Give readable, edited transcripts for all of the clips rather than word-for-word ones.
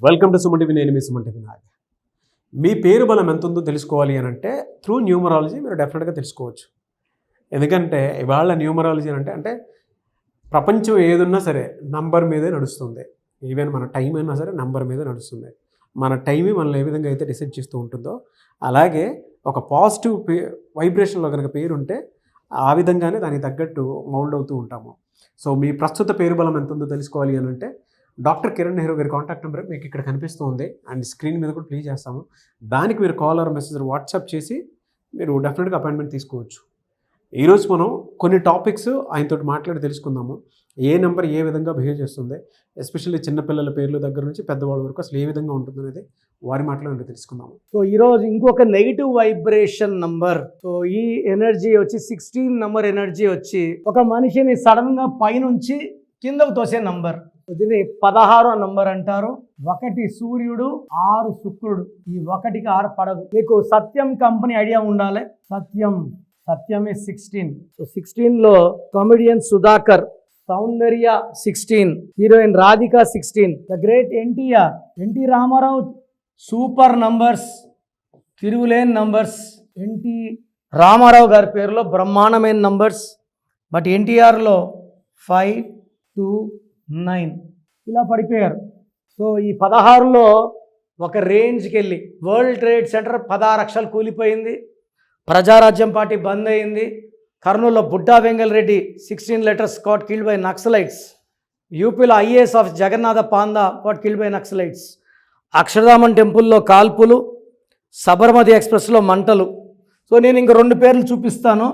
Welcome to Suman TV. నేను మీ Suman TV Nag. మీ పేరు బలం ఎంత ఉందో తెలుసుకోవాలి అని అంటే త్రూ న్యూమరాలజీ మీరు డెఫినెట్గా తెలుసుకోవచ్చు. ఎందుకంటే ఇవాళ న్యూమరాలజీ అంటే ప్రపంచం ఏదున్నా సరే నంబర్ మీదే నడుస్తుంది. ఈవెన్ మన టైం అయినా సరే నంబర్ మీదే నడుస్తుంది. మన టైమే మనల్ని ఏ విధంగా అయితే డిసైడ్ చేస్తూ ఉంటుందో అలాగే ఒక పాజిటివ్ వైబ్రేషన్లో కనుక పేరు ఉంటే ఆ విధంగానే దానికి తగ్గట్టు మౌల్డ్ అవుతూ ఉంటాము. సో మీ ప్రస్తుత పేరు బలం ఎంత ఉందో తెలుసుకోవాలి అని అంటే డాక్టర్ కిరణ్ నెహ్రూ గారి కాంటాక్ట్ నెంబర్ మీకు ఇక్కడ కనిపిస్తూ ఉంది అండ్ స్క్రీన్ మీద కూడా ప్లే చేస్తాము. దానికి మీరు కాల్ ఆర్ మెసేజ్ వాట్సాప్ చేసి మీరు డెఫినెట్గా అపాయింట్మెంట్ తీసుకోవచ్చు. ఈరోజు మనం కొన్ని టాపిక్స్ ఆయనతో మాట్లాడి తెలుసుకుందాము. ఏ నెంబర్ ఏ విధంగా బిహేవ్ చేస్తుంది, ఎస్పెషల్లీ చిన్నపిల్లల పేర్ల దగ్గర నుంచి పెద్దవాళ్ళ వరకు అసలు ఏ విధంగా ఉంటుంది అనేది వారి మాటలో తెలుసుకుందాము. సో ఈరోజు ఇంకొక నెగిటివ్ వైబ్రేషన్ నంబర్. సో ఈ ఎనర్జీ వచ్చి 16 నంబర్ ఎనర్జీ వచ్చి ఒక మనిషిని సడన్గా పైనుంచి కిందకు తోసే నంబర్. దీన్ని 16వ నంబర్ అంటారు. 1 సూర్యుడు, 6 శుక్రుడు. ఈ 1కి 6 పడదు. మీకు సత్యం కంపెనీ ఐడియా ఉండాలి. సత్యమే 16. సో 16లో comedian Sudhakar, Soundarya 16, heroine Radhika 16, the great NT Rama Rao. Super numbers, తిరుగులేని నంబర్స్. ఎన్టీ రామారావు గారి పేరులో బ్రహ్మాండమైన నంబర్స్. బట్ ఎన్టీఆర్లో 5, 2, 9 ఇలా పడిపోయారు. సో ఈ 16లో ఒక రేంజ్కి వెళ్ళి వరల్డ్ ట్రేడ్ సెంటర్ 16 లక్షలు కూలిపోయింది. ప్రజారాజ్యం పార్టీ బంద్ అయింది. కర్నూలులో Budda Vengal Reddy 16 letters caught killed by naxalites. యూపీలో IAS of Jagannatha Panda caught killed by naxalites. అక్షరధామన్ టెంపుల్లో కాల్పులు, సబర్మతి ఎక్స్ప్రెస్లో మంటలు. సో నేను ఇంక 2 పేర్లు చూపిస్తాను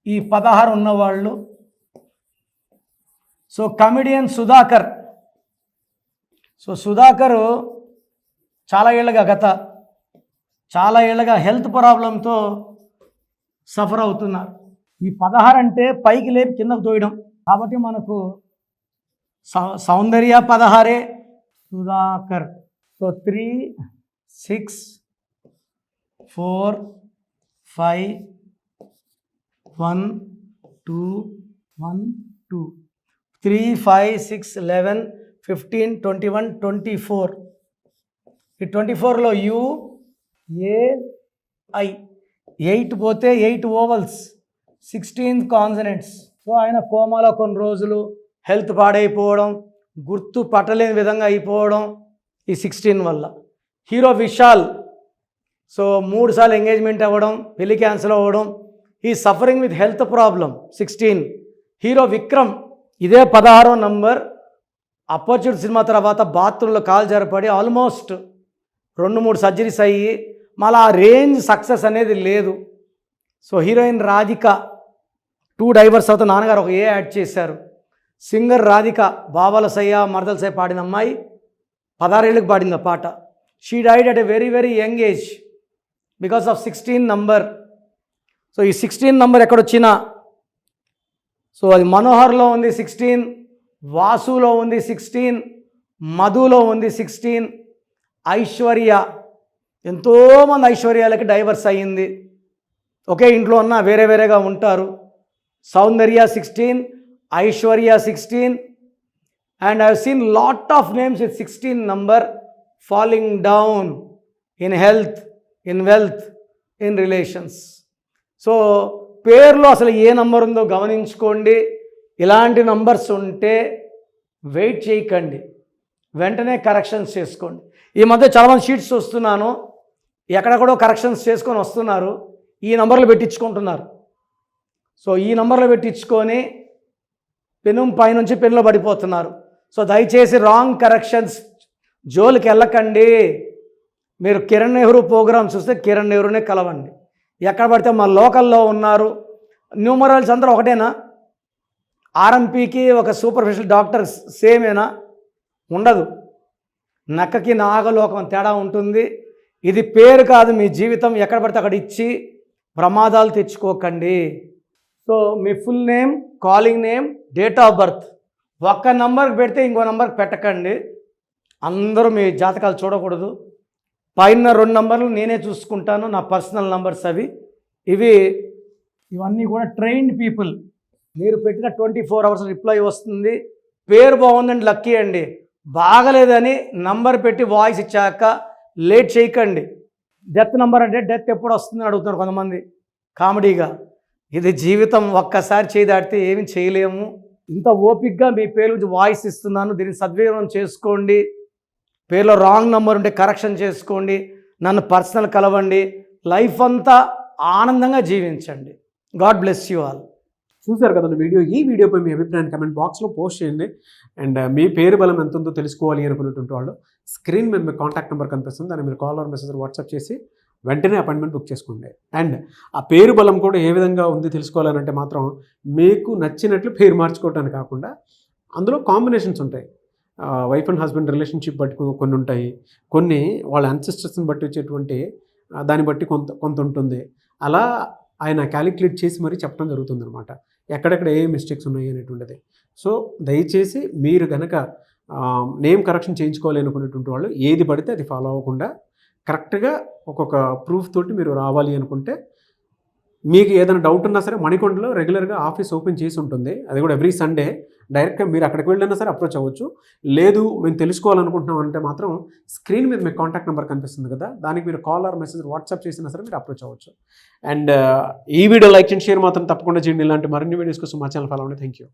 ఈ 16 ఉన్నవాళ్ళు. So comedian Sudhakar. So Sudhakar చాలా ఏళ్ళగా హెల్త్ ప్రాబ్లంతో సఫర్ అవుతున్నారు. ఈ 16 అంటే పైకి లేపి కిందకు తోయడం కాబట్టి మనకు సౌందర్య 16, సుధాకర్. సో 3, 6, 4, 5, 1, 2, 1, 2, 3, 5, 6, 11, 15, 21, 24. ఈ 24లో UAI 8 పోతే 8 ఓవల్స్, 16 కాన్సనెంట్స్. సో ఆయన కోమాలో కొన్ని రోజులు, హెల్త్ పాడైపోవడం, గుర్తు పట్టలేని విధంగా అయిపోవడం ఈ 16 వల్ల. హీరో విశాల్ సో 3 సార్లు ఎంగేజ్మెంట్ అవ్వడం, పెళ్లి క్యాన్సిల్ అవ్వడం. ఈ suffering with health problem 16. Hero Vikram ఇదే 16వ నంబర్. అపర్చునిటీ సినిమా తర్వాత బాత్రూంలో కాలు జరపడి ఆల్మోస్ట్ 2-3 సర్జరీస్ అయ్యి మళ్ళీ ఆ రేంజ్ సక్సెస్ అనేది లేదు. సో హీరోయిన్ రాధిక 2 డైవర్స్ అవుతా నాన్నగారు ఒక యాడ్ చేశారు. సింగర్ రాధిక బావల సయ్య మరదల సయ్య పాడిన అమ్మాయి 16 ఏళ్ళకి పాడింది ఆ పాట. She died at a very young age because of 16 number. So ఈ 16 నంబర్ ఎక్కడొచ్చినా సో అది మనోహర్లో ఉంది 16, వాసులో ఉంది 16, మధులో ఉంది 16, ఐశ్వర్య. ఎంతోమంది ఐశ్వర్యాలకి డైవర్స్ అయ్యింది. ఒకే ఇంట్లో ఉన్న వేరేగా ఉంటారు. సౌందర్య 16, Aishwarya 16, and I have seen lot of names with 16 number falling down in health, in wealth, in relations. So పేర్లో అసలు ఏ నంబర్ ఉందో గమనించుకోండి. ఇలాంటి నంబర్స్ ఉంటే వెయిట్ చేయకండి, వెంటనే కరెక్షన్స్ చేసుకోండి. ఈ మధ్య చాలామంది షీట్స్ వస్తున్నాను, ఎక్కడెక్కడో కరెక్షన్స్ చేసుకొని వస్తున్నారు, ఈ నంబర్లు పెట్టించుకుంటున్నారు. సో ఈ నంబర్లు పెట్టించుకొని పెను పైనుంచి పెన్లో పడిపోతున్నారు. సో దయచేసి రాంగ్ కరెక్షన్స్ జోలికి వెళ్ళకండి. మీరు కిరణ్ నెహ్రూ ప్రోగ్రామ్ చూస్తే కిరణ్ నెహ్రూనే కలవండి. ఎక్కడ పడితే మా లోకల్లో ఉన్నారు. న్యూమరాలజీ అందరూ ఒకటేనా? ఆర్ఎంపీకి ఒక సూపర్ఫిషియల్ డాక్టర్ సేమేనా? ఉండదు. నక్కకి నాగలోకం తేడా ఉంటుంది. ఇది పేరు కాదు, మీ జీవితం. ఎక్కడ పడితే అక్కడ ఇచ్చి ప్రమాదాలు తెచ్చుకోకండి. సో మీ full name, calling name, date of birth ఒక్క నంబర్కి పెడితే ఇంకో నంబర్కి పెట్టకండి. అందరూ మీ జాతకాలు చూడకూడదు. పైన 2 నంబర్లు నేనే చూసుకుంటాను, నా పర్సనల్ నంబర్స్ అవి. ఇవన్నీ కూడా ట్రైన్డ్ పీపుల్. మీరు పెట్టిన 24 hours రిప్లై వస్తుంది. పేరు బాగుందండి, లక్కీ అండి. బాగలేదని నంబర్ పెట్టి వాయిస్ ఇచ్చాక లేట్ చేయకండి. డెత్ నంబర్ అంటే డెత్ ఎప్పుడు వస్తుందని అడుగుతున్నారు కొంతమంది కామెడీగా. ఇది జీవితం, ఒక్కసారి చేయి దాటితే ఏమి చేయలేము. ఇంత ఓపిక్గా మీ పేరు గురించి వాయిస్ ఇస్తున్నాను, దీన్ని సద్వినియోగం చేసుకోండి. పేరులో రాంగ్ నంబర్ ఉంటే కరెక్షన్ చేసుకోండి, నన్ను పర్సనల్ కలవండి, లైఫ్ అంతా ఆనందంగా జీవించండి. God bless you all. చూసారు కదండి వీడియో. ఈ వీడియోపై మీ అభిప్రాయాన్ని కమెంట్ బాక్స్లో పోస్ట్ చేయండి. అండ్ మీ పేరు బలం ఎంత ఉందో తెలుసుకోవాలి అనుకునేటువంటి వాళ్ళు స్క్రీన్ మీద మీ కాంటాక్ట్ నెంబర్ కనిపిస్తుంది, దాన్ని మీరు కాల్ ఆర్ మెసేజ్ వాట్సాప్ చేసి వెంటనే అపాయింట్మెంట్ బుక్ చేసుకోండి. అండ్ ఆ పేరు బలం కూడా ఏ విధంగా ఉంది తెలుసుకోవాలంటే మాత్రం మీకు నచ్చినట్లు పేరు మార్చుకోవటానికి కాకుండా అందులో కాంబినేషన్స్ ఉంటాయి. వైఫ్ అండ్ హస్బెండ్ రిలేషన్షిప్ బట్టి కొన్ని ఉంటాయి, కొన్ని వాళ్ళ అన్సిస్టర్స్ని బట్టి వచ్చేటువంటి దాన్ని బట్టి కొంత ఉంటుంది. అలా ఆయన క్యాలిక్యులేట్ చేసి మరీ చెప్పడం జరుగుతుంది అనమాట, ఎక్కడెక్కడ ఏ మిస్టేక్స్ ఉన్నాయి అనేటువంటిది. సో దయచేసి మీరు కనుక నేమ్ కరెక్షన్ చేయించుకోవాలి అనుకునేటువంటి వాళ్ళు ఏది పడితే అది ఫాలో అవ్వకుండా కరెక్ట్గా ఒక్కొక్క ప్రూఫ్ తోటి మీరు రావాలి అనుకుంటే, మీకు ఏదైనా డౌట్ ఉన్నా సరే మణికొండలో రెగ్యులర్గా ఆఫీస్ ఓపెన్ చేసి ఉంటుంది, అది కూడా ఎవ్రీ సండే. డైరెక్ట్గా మీరు అక్కడికి వెళ్ళినా సరే అప్రోచ్ అవ్వచ్చు. లేదు మేము తెలుసుకోవాలనుకుంటున్నాం అంటే మాత్రం స్క్రీన్ మీద మీకు కాంటాక్ట్ నెంబర్ కనిపిస్తుంది కదా, దానికి మీరు కాల్ ఆర్ మెసేజ్ వాట్సాప్ చేసినా సరే మీరు అప్రోచ్ అవ్వచ్చు. అండ్ ఈ వీడియో లైక్ చేయండి, షేర్ మాత్రం తప్పకుండా చేయండి. ఇలాంటి మరిన్ని వీడియోస్ కోసం మా ఛానల్ ఫాలో అవ్వండి. Thank you.